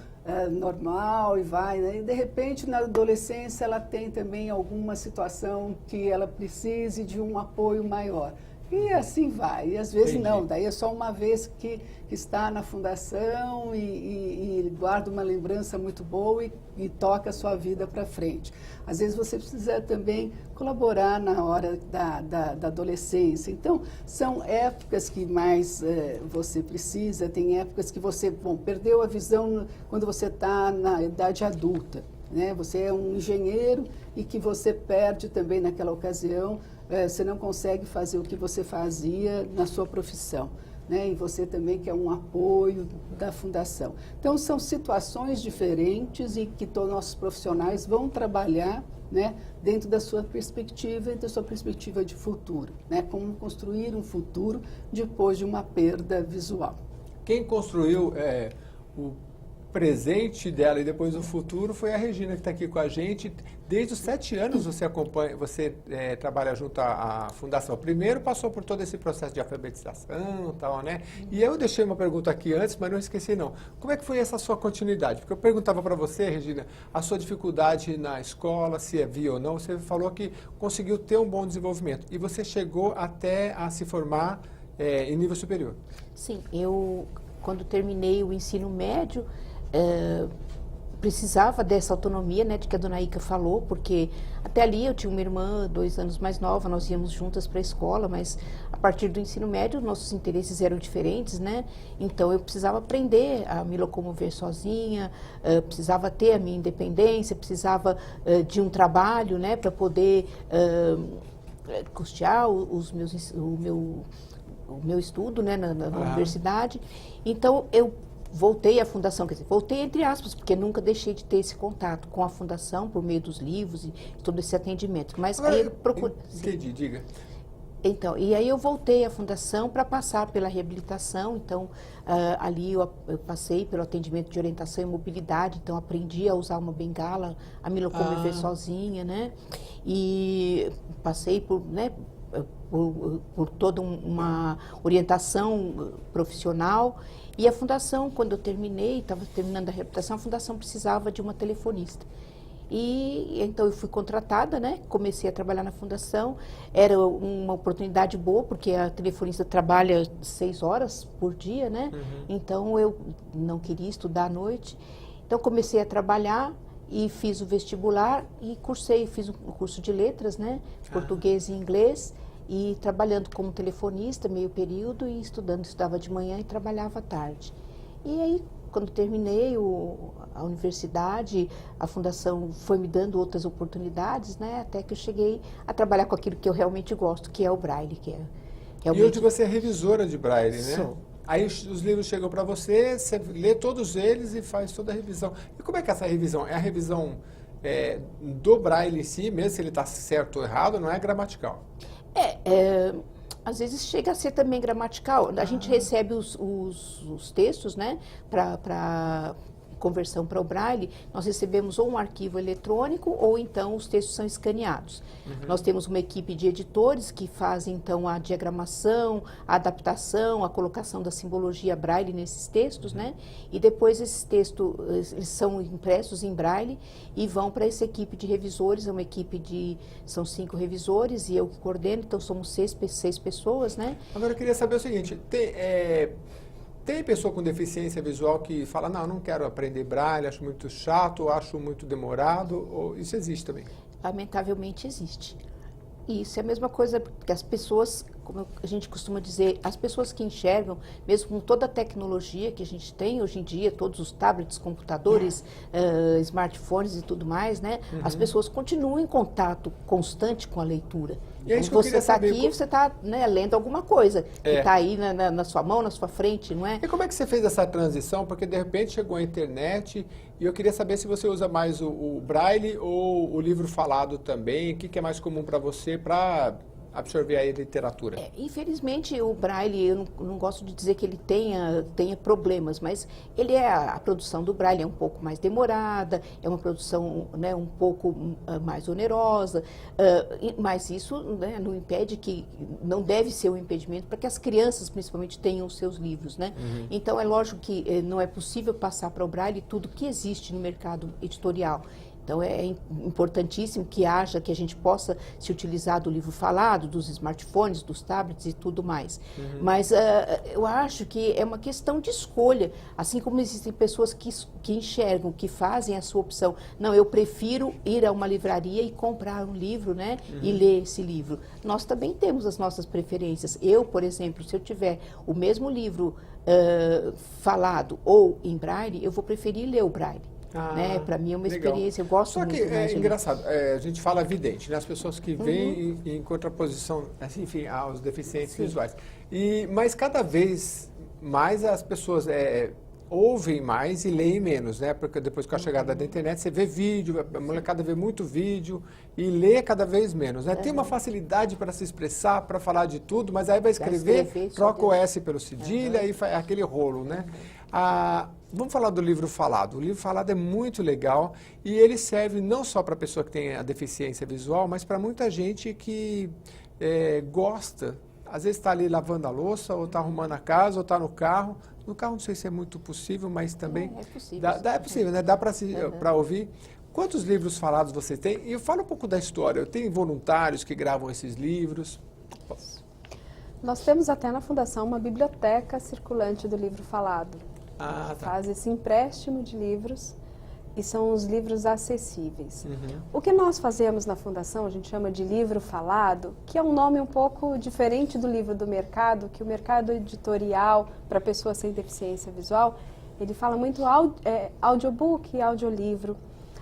normal e vai, né? E, de repente, na adolescência, ela tem também alguma situação que ela precise de um apoio maior. E assim vai. E às vezes não, daí é só uma vez que está na fundação e guarda uma lembrança muito boa e toca a sua vida para frente. Às vezes você precisa também colaborar na hora da adolescência. Então, são épocas que mais você precisa, tem épocas que você, perdeu a visão quando você está na idade adulta, né? Você é um engenheiro e que você perde também naquela ocasião, você não consegue fazer o que você fazia na sua profissão, né? E você também quer um apoio da fundação. Então, são situações diferentes e que todos os nossos profissionais vão trabalhar, né, dentro da sua perspectiva e da sua perspectiva de futuro, né? Como construir um futuro depois de uma perda visual. Quem construiu o presente dela e depois o futuro foi a Regina, que está aqui com a gente. Desde os 7 anos você trabalha junto à Fundação. Primeiro passou por todo esse processo de alfabetização e tal, né? E eu deixei uma pergunta aqui antes, mas não esqueci não. Como é que foi essa sua continuidade? Porque eu perguntava para você, Regina, a sua dificuldade na escola, se havia ou não. Você falou que conseguiu ter um bom desenvolvimento. E você chegou até a se formar em nível superior. Sim, eu, quando terminei o ensino médio, precisava dessa autonomia, né, de que a dona Ica falou, porque até ali eu tinha uma irmã 2 anos mais nova, nós íamos juntas para a escola, mas a partir do ensino médio nossos interesses eram diferentes, né? Então eu precisava aprender a me locomover sozinha, precisava ter a minha independência, precisava de um trabalho, né, para poder custear o meu estudo, né, na universidade. Então eu voltei à fundação, quer dizer, voltei entre aspas, porque nunca deixei de ter esse contato com a fundação por meio dos livros e todo esse atendimento. Mas Agora, aí eu procurei. Entendi, diga. Então, e aí eu voltei à fundação para passar pela reabilitação. Então, ali eu passei pelo atendimento de orientação e mobilidade. Então, aprendi a usar uma bengala, a me locomover sozinha, né? E passei por, né, por toda uma orientação profissional. E a fundação, quando eu terminei, estava terminando a reabilitação, a fundação precisava de uma telefonista. E então eu fui contratada, né? Comecei a trabalhar na fundação. Era uma oportunidade boa, porque a telefonista trabalha 6 horas por dia, né? Então eu não queria estudar à noite. Então comecei a trabalhar e fiz o vestibular e cursei, fiz um curso de letras, né? Português e inglês. E trabalhando como telefonista, meio período, e estudava de manhã e trabalhava à tarde. E aí, quando terminei a universidade, a fundação foi me dando outras oportunidades, né? Até que eu cheguei a trabalhar com aquilo que eu realmente gosto, que é o Braille, que é realmente... E hoje você é revisora de Braille, né? Sou. Aí os livros chegam para você, você lê todos eles e faz toda a revisão. E como é que é essa revisão? É a revisão do Braille em si, mesmo se ele está certo ou errado, não é gramatical? Às vezes chega a ser também gramatical. A gente recebe os textos, né, para conversão para o Braille. Nós recebemos ou um arquivo eletrônico ou então os textos são escaneados. Nós temos uma equipe de editores que fazem então a diagramação, a adaptação, a colocação da simbologia Braille nesses textos, né? E depois esses textos eles são impressos em Braille e vão para essa equipe de revisores. É uma equipe são 5 revisores e eu que coordeno, então somos 6 pessoas, né? Agora eu queria saber o seguinte, tem pessoa com deficiência visual que fala, não quero aprender Braille, acho muito chato, acho muito demorado, ou isso existe também? Lamentavelmente existe. E isso é a mesma coisa que as pessoas, como a gente costuma dizer, as pessoas que enxergam, mesmo com toda a tecnologia que a gente tem hoje em dia, todos os tablets, computadores, smartphones e tudo mais, né? As pessoas continuam em contato constante com a leitura. E é isso então, que eu você queria está saber, aqui, você está, né, lendo alguma coisa que está aí na sua mão, na sua frente, não é? E como é que você fez essa transição? Porque de repente chegou a internet e eu queria saber se você usa mais o Braille ou o livro falado também. O que é mais comum para você para absorver a literatura? Infelizmente o Braille, eu não gosto de dizer que ele tenha problemas, mas ele a produção do Braille é um pouco mais demorada, é uma produção, né, um pouco mais onerosa, mas isso, né, não impede não deve ser um impedimento para que as crianças principalmente tenham os seus livros, né? Então é lógico que não é possível passar para o Braille tudo que existe no mercado editorial. Então, é importantíssimo que a gente possa se utilizar do livro falado, dos smartphones, dos tablets e tudo mais. Mas eu acho que é uma questão de escolha. Assim como existem pessoas que enxergam, que fazem a sua opção. Não, eu prefiro ir a uma livraria e comprar um livro, né? E ler esse livro. Nós também temos as nossas preferências. Eu, por exemplo, se eu tiver o mesmo livro falado ou em Braille, eu vou preferir ler o Braille. Né? Para mim é uma experiência, eu gosto muito. Só que é engraçado, a gente fala vidente, né? As pessoas que veem em contraposição, assim, enfim, aos deficientes visuais. Mas cada vez mais as pessoas ouvem mais e leem menos, né? Porque depois com a chegada da internet você vê vídeo, a molecada vê muito vídeo e lê cada vez menos, né? Tem uma facilidade para se expressar, para falar de tudo, mas aí vai escrever, troca o S pelo cedilha e faz aquele rolo, né? Vamos falar do livro falado. O livro falado é muito legal e ele serve não só para a pessoa que tem a deficiência visual, mas para muita gente que gosta. Às vezes está ali lavando a louça, ou está arrumando a casa, ou está no carro. No carro não sei se é muito possível, mas também é possível. É possível, né? Dá para ouvir. Quantos livros falados você tem? E fala um pouco da história. Tem voluntários que gravam esses livros? Nós temos até na Fundação uma biblioteca circulante do livro falado. Tá. Faz esse empréstimo de livros e são os livros acessíveis. O que nós fazemos na Fundação, a gente chama de livro falado, que é um nome um pouco diferente do livro do mercado, que o mercado editorial para pessoas sem deficiência visual, ele fala muito audiobook e audiolivro.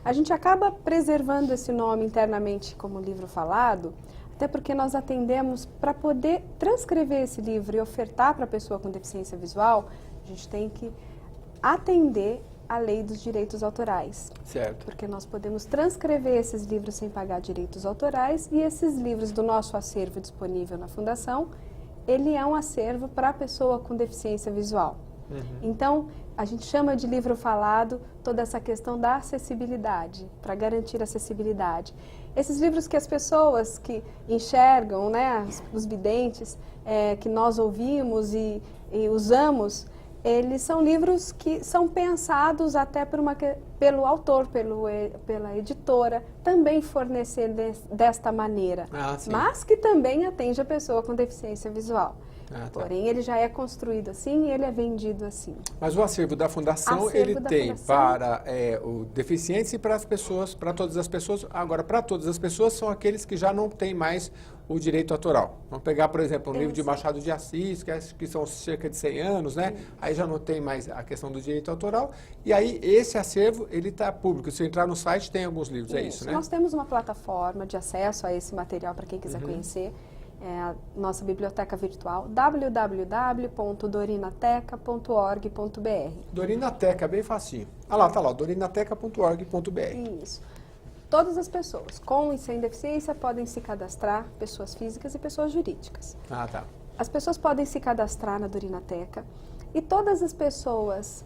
A gente acaba preservando esse nome internamente como livro falado, até porque nós atendemos para poder transcrever esse livro e ofertar para a pessoa com deficiência visual, a gente tem que atender a lei dos direitos autorais. Certo. Porque nós podemos transcrever esses livros sem pagar direitos autorais e esses livros do nosso acervo disponível na Fundação, ele é um acervo para a pessoa com deficiência visual. Então, a gente chama de livro falado toda essa questão da acessibilidade, para garantir acessibilidade. Esses livros que as pessoas que enxergam, né, os videntes, que nós ouvimos e usamos, eles são livros que são pensados até pelo autor, pela editora, também fornecer desta maneira, mas que também atende a pessoa com deficiência visual. Porém, ele já é construído assim e ele é vendido assim. Mas o acervo da Fundação, ele tem para o deficientes e para as pessoas, para todas as pessoas. Agora, para todas as pessoas, são aqueles que já não têm mais o direito autoral. Vamos pegar, por exemplo, um livro de Machado de Assis, que são cerca de 100 anos, né? Aí já não tem mais a questão do direito autoral. E aí, esse acervo, ele está público. Se eu entrar no site, tem alguns livros, é isso, né? Nós temos uma plataforma de acesso a esse material para quem quiser conhecer. É a nossa biblioteca virtual, www.dorinateca.org.br. Dorinateca, bem facinho. Ah lá, tá lá, dorinateca.org.br. Isso. Todas as pessoas com e sem deficiência podem se cadastrar, pessoas físicas e pessoas jurídicas. Ah, tá. As pessoas podem se cadastrar na Dorinateca e todas as pessoas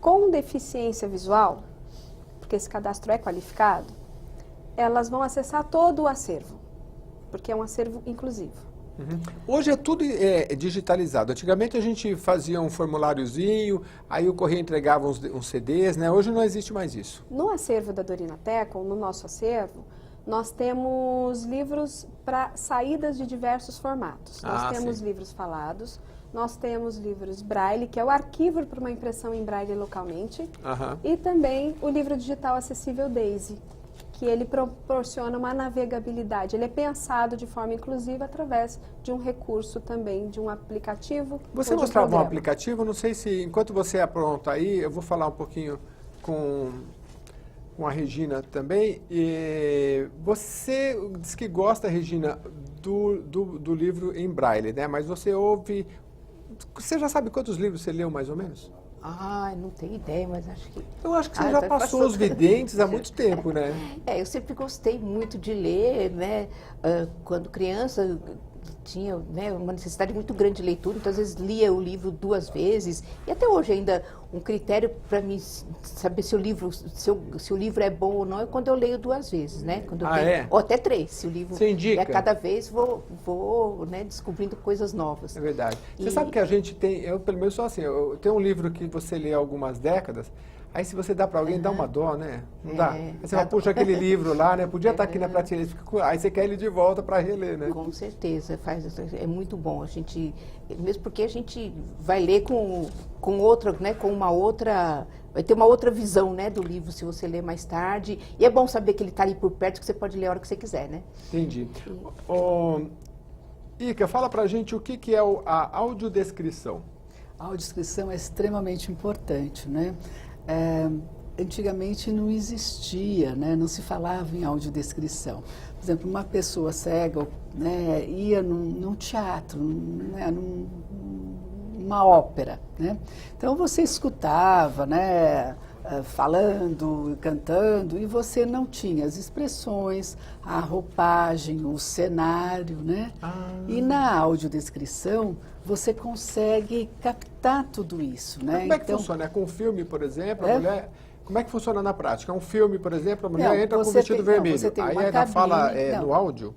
com deficiência visual, porque esse cadastro é qualificado, elas vão acessar todo o acervo, porque é um acervo inclusivo. Hoje é tudo digitalizado. Antigamente a gente fazia um formuláriozinho, aí o correio entregava uns CDs, né? Hoje não existe mais isso. No acervo da Dorinateca, ou no nosso acervo, nós temos livros para saídas de diversos formatos. Nós temos livros falados, nós temos livros braille, que é o arquivo para uma impressão em braille localmente, e também o livro digital acessível Daisy, que ele proporciona uma navegabilidade. Ele é pensado de forma inclusiva através de um recurso também, de um aplicativo. Você mostrava um aplicativo, não sei se, enquanto você apronta aí, eu vou falar um pouquinho com a Regina também. E você diz que gosta, Regina, do livro em braille, né? Mas você já sabe quantos livros você leu mais ou menos? Não tenho ideia, mas acho que... Eu acho que você já passou os videntes há muito tempo, né? Eu sempre gostei muito de ler, né? Quando criança tinha, né, uma necessidade muito grande de leitura, então às vezes lia o livro 2 vezes, e até hoje ainda um critério para mim saber se o livro é bom ou não é quando eu leio 2 vezes, né? Quando eu tenho, ou até 3, se o livro cada vez vou né, descobrindo coisas novas. É verdade. Você sabe que a gente tem, eu pelo menos sou assim, eu tenho um livro que você lê há algumas décadas, aí se você dá para alguém, dá uma dó, né? Não dá? Aí você vai, puxa aquele livro lá, né? Podia estar aqui na prateleira, aí você quer ele de volta para reler, né? Com certeza, é muito bom. A gente, mesmo porque a gente vai ler com outra, né? Com uma outra, vai ter uma outra visão, né? Do livro se você ler mais tarde. E é bom saber que ele está ali por perto, que você pode ler a hora que você quiser, né? Entendi. Ica, fala pra gente o que é a audiodescrição. A audiodescrição é extremamente importante, né? Antigamente não existia, né? Não se falava em audiodescrição. Por exemplo, uma pessoa cega, né, ia num teatro, né, numa ópera, né? Então você escutava, né, falando, cantando, e você não tinha as expressões, a roupagem, o cenário, né? E na audiodescrição você consegue captar tudo isso, né? Como é que funciona? É com um filme, por exemplo, a mulher... Como é que funciona na prática? Um filme, por exemplo, a mulher entra com o vestido vermelho. Você tem aí uma ela cabine, fala no áudio?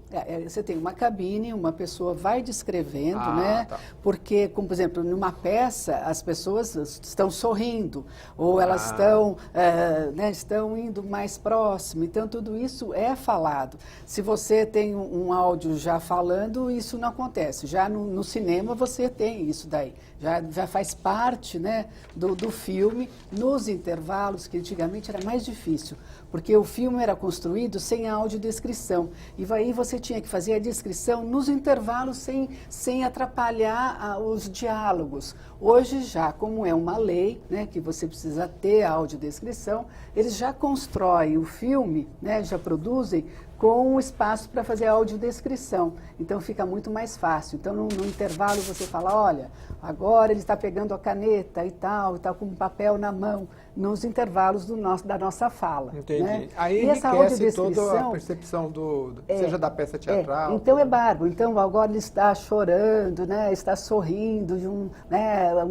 Você tem uma cabine, uma pessoa vai descrevendo, né? Tá. Porque, como, por exemplo, numa peça, as pessoas estão sorrindo, ou elas estão indo mais próximo. Então, tudo isso é falado. Se você tem um áudio já falando, isso não acontece. Já no cinema você tem isso daí. Já faz parte, né, do filme, nos intervalos que antigamente era mais difícil, porque o filme era construído sem audiodescrição. E aí você tinha que fazer a descrição nos intervalos sem atrapalhar os diálogos. Hoje já, como é uma lei, né, que você precisa ter a audiodescrição, eles já constroem o filme, né, já produzem com um espaço para fazer a audiodescrição. Então fica muito mais fácil. Então no intervalo você fala, olha, agora ele está pegando a caneta e tal, com um papel na mão, nos intervalos da nossa fala. Entendi. Né? Aí e essa enriquece toda a percepção seja da peça teatral. Então é bárbaro. Então agora ele está chorando, né? Está sorrindo, de um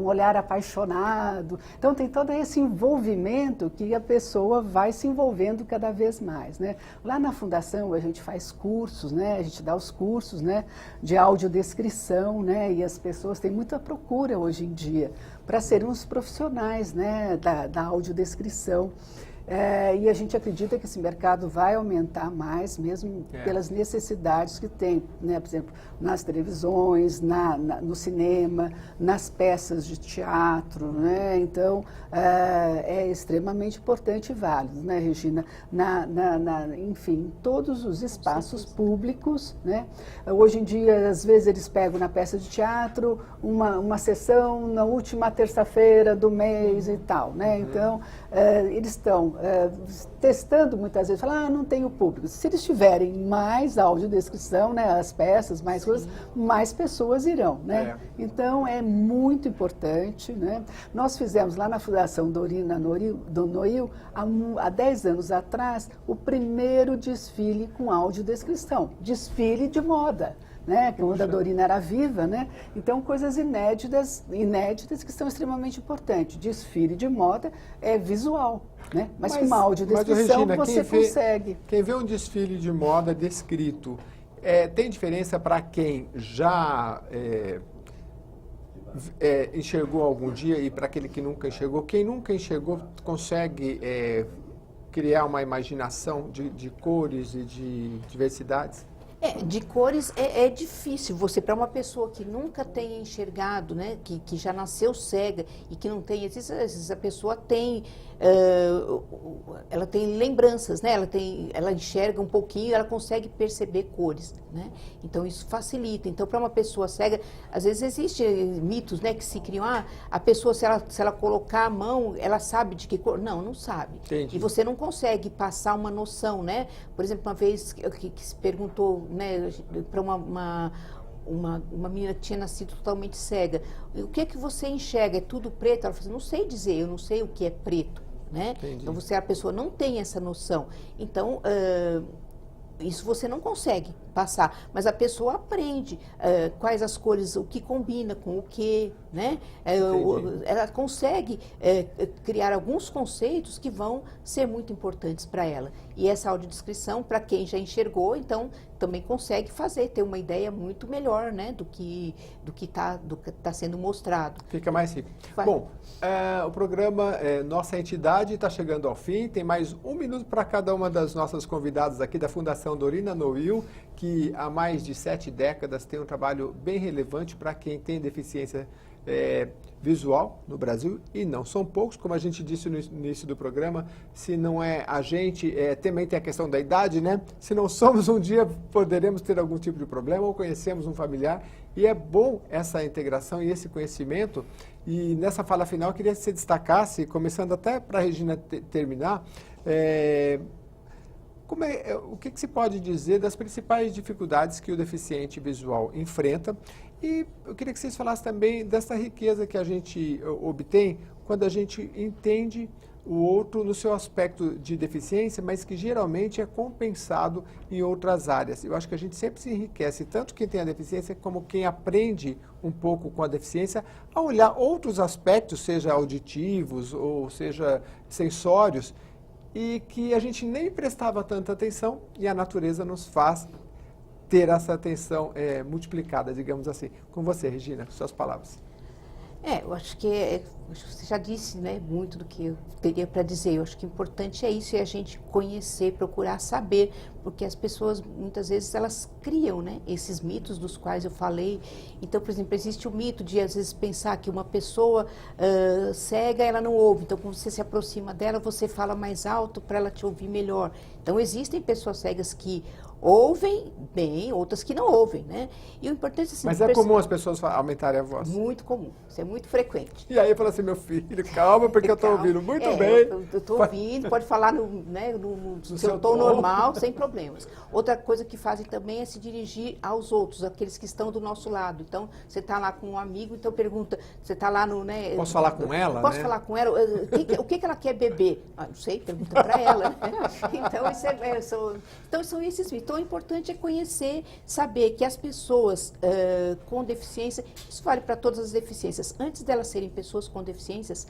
olhar apaixonado. Então tem todo esse envolvimento que a pessoa vai se envolvendo cada vez mais. Né? Lá na Fundação a gente faz cursos, né? A gente dá os cursos, né, de audiodescrição, né? E as pessoas têm muita procura hoje em dia para serem os profissionais, né, da audiodescrição. E a gente acredita que esse mercado vai aumentar mais, mesmo pelas necessidades que tem, né? Por exemplo, nas televisões, no cinema, nas peças de teatro, né? Então, é extremamente importante e válido, né, Regina? Enfim, em todos os espaços públicos, né? Hoje em dia, às vezes, eles pegam na peça de teatro uma sessão na última terça-feira do mês e tal, né? Então, eles estão testando muitas vezes, falam, não tenho público. Se eles tiverem mais audiodescrição, né, as peças, mais coisas, mais pessoas irão, né? Então, é muito importante, né? Nós fizemos lá na Fundação Dorina Noil, há 10 anos atrás, o primeiro desfile com audiodescrição, desfile de moda. Né, quando a Dorina era viva, né? Então coisas inéditas que são extremamente importantes. Desfile de moda é visual, né? Mas com uma audiodescrição Regina, você consegue. Quem vê um desfile de moda descrito, tem diferença para quem já enxergou algum dia e para aquele que nunca enxergou? Quem nunca enxergou consegue criar uma imaginação de cores e de diversidades? De cores é difícil. Você, para uma pessoa que nunca tenha enxergado, né, que já nasceu cega e que não tem, às vezes a pessoa tem, ela tem lembranças, né? Ela enxerga um pouquinho, ela consegue perceber cores, né? Então isso facilita. Então, para uma pessoa cega, às vezes existem mitos, né, que se criam, a pessoa, se ela colocar a mão, ela sabe de que cor? Não sabe. Entendi. E você não consegue passar uma noção, né? Por exemplo, uma vez que se perguntou, né, para uma menina que tinha nascido totalmente cega, o que é que você enxerga? É tudo preto? Ela falou assim, não sei dizer, eu não sei o que é preto, né? Então a pessoa não tem essa noção. Então, isso você não consegue passar, mas a pessoa aprende quais as cores, o que combina com o que, né? Ela consegue criar alguns conceitos que vão ser muito importantes para ela. E essa audiodescrição, para quem já enxergou, então também consegue ter uma ideia muito melhor, né, do que está sendo mostrado. Fica mais rico. Bom, o programa Nossa Entidade está chegando ao fim. Tem mais 1 minuto para cada uma das nossas convidadas aqui da Fundação Dorina Noil, que há mais de 7 décadas tem um trabalho bem relevante para quem tem deficiência visual no Brasil, e não são poucos, como a gente disse no início do programa. Se não é a gente, também tem a questão da idade, né? Se não somos, um dia poderemos ter algum tipo de problema ou conhecemos um familiar, e é bom essa integração e esse conhecimento. E nessa fala final, eu queria que você destacasse, começando até para a Regina terminar, o que se pode dizer das principais dificuldades que o deficiente visual enfrenta? E eu queria que vocês falassem também dessa riqueza que a gente obtém quando a gente entende o outro no seu aspecto de deficiência, mas que geralmente é compensado em outras áreas. Eu acho que a gente sempre se enriquece, tanto quem tem a deficiência como quem aprende um pouco com a deficiência, a olhar outros aspectos, seja auditivos ou seja sensórios, e que a gente nem prestava tanta atenção, e a natureza nos faz ter essa atenção multiplicada, digamos assim. Com você, Regina, suas palavras. Eu acho que você já disse, né, muito do que eu teria para dizer. Eu acho que o importante é isso, é a gente conhecer, procurar saber, porque as pessoas, muitas vezes, elas criam, né, esses mitos dos quais eu falei. Então, por exemplo, existe o mito de, às vezes, pensar que uma pessoa cega, ela não ouve. Então, quando você se aproxima dela, você fala mais alto para ela te ouvir melhor. Então, existem pessoas cegas que ouvem bem, outras que não ouvem, né? E o importante é assim, Mas é comum as pessoas aumentarem a voz. Muito comum, isso é muito frequente. E aí eu falo assim, meu filho, calma, porque eu estou ouvindo muito bem. Eu estou ouvindo, pode falar no seu tom normal, sem problemas. Outra coisa que fazem também é se dirigir aos outros, aqueles que estão do nosso lado. Então, você está lá com um amigo, então pergunta, você está lá no... Né, posso falar com ela, Posso né? falar com ela? O que ela quer beber? Não sei, pergunta para ela. Né? Então, são esses mitos. Então, o importante é conhecer, saber que as pessoas com deficiência, isso vale para todas as deficiências, antes delas serem pessoas com deficiências,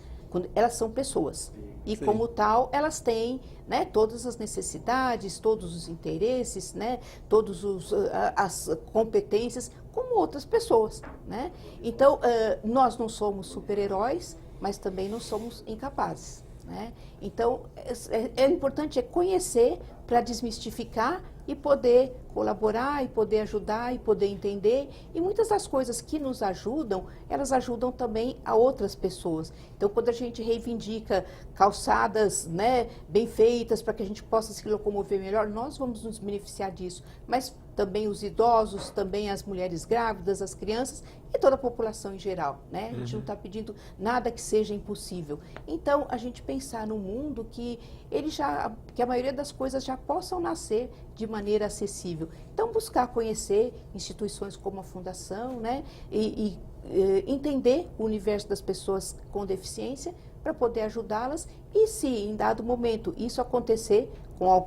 elas são pessoas. E Sim. como tal, elas têm, né, todas as necessidades, todos os interesses, né, todas as competências, como outras pessoas. Né? Então, nós não somos super-heróis, mas também não somos incapazes. Né? Então, importante é conhecer para desmistificar e poder colaborar, e poder ajudar, e poder entender. E muitas das coisas que nos ajudam, elas ajudam também a outras pessoas. Então, quando a gente reivindica calçadas, né, bem feitas, para que a gente possa se locomover melhor, nós vamos nos beneficiar disso. Mas também os idosos, também as mulheres grávidas, as crianças e toda a população em geral. Né? A gente não está pedindo nada que seja impossível. Então, a gente pensar num mundo que a maioria das coisas já possam nascer de maneira acessível. Então, buscar conhecer instituições como a Fundação, né? e entender o universo das pessoas com deficiência para poder ajudá-las e, se em dado momento isso acontecer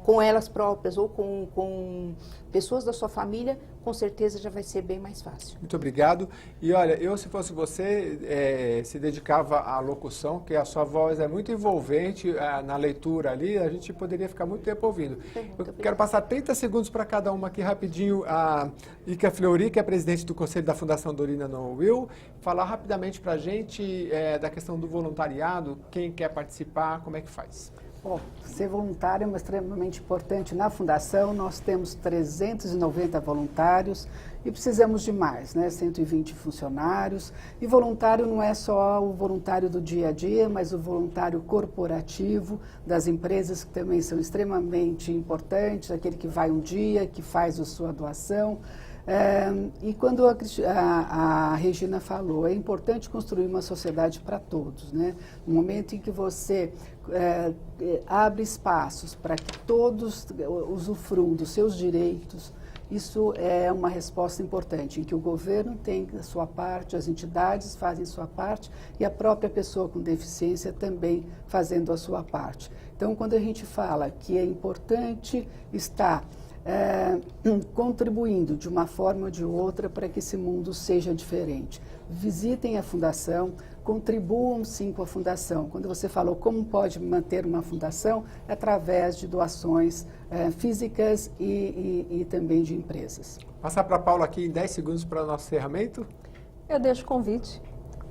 com elas próprias ou com pessoas da sua família, com certeza já vai ser bem mais fácil. Muito obrigado. E olha, eu, se fosse você, se dedicava à locução, que a sua voz é muito envolvente na leitura ali, a gente poderia ficar muito tempo ouvindo. Eu quero passar 30 segundos para cada uma aqui rapidinho. A Ica Fleury, que é presidente do Conselho da Fundação Dorina No Will, falar rapidamente para a gente da questão do voluntariado, quem quer participar, como é que faz? Bom, ser voluntário é extremamente importante. Na Fundação, nós temos 390 voluntários e precisamos de mais, né? 120 funcionários. E voluntário não é só o voluntário do dia a dia, mas o voluntário corporativo das empresas, que também são extremamente importantes, aquele que vai um dia, que faz a sua doação. E quando a Regina falou, é importante construir uma sociedade para todos, né? No momento em que você abre espaços para que todos usufruam dos seus direitos, isso é uma resposta importante, em que o governo tem a sua parte, as entidades fazem a sua parte e a própria pessoa com deficiência também fazendo a sua parte. Então, quando a gente fala que é importante estar contribuindo de uma forma ou de outra para que esse mundo seja diferente. Visitem a Fundação, contribuam sim com a Fundação. Quando você falou como pode manter uma fundação, é através de doações físicas e também de empresas. Passar para a Paula aqui em 10 segundos para o nosso encerramento. Eu deixo o convite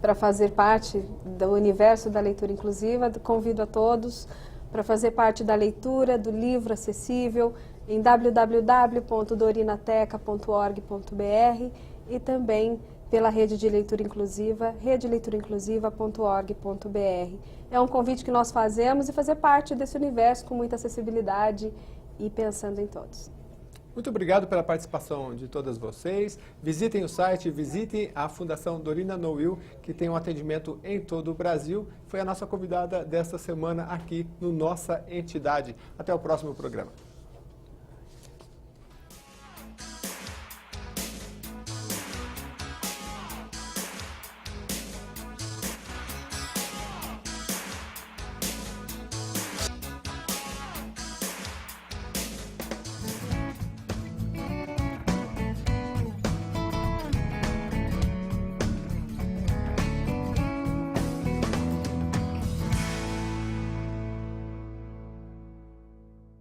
para fazer parte do universo da leitura inclusiva. Convido a todos para fazer parte da leitura do livro acessível em www.dorinateca.org.br e também pela Rede de Leitura Inclusiva, redeleiturinclusiva.org.br. É um convite que nós fazemos e fazer parte desse universo com muita acessibilidade e pensando em todos. Muito obrigado pela participação de todas vocês. Visitem o site, visitem a Fundação Dorina No Will, que tem um atendimento em todo o Brasil. Foi a nossa convidada desta semana aqui no Nossa Entidade. Até o próximo programa.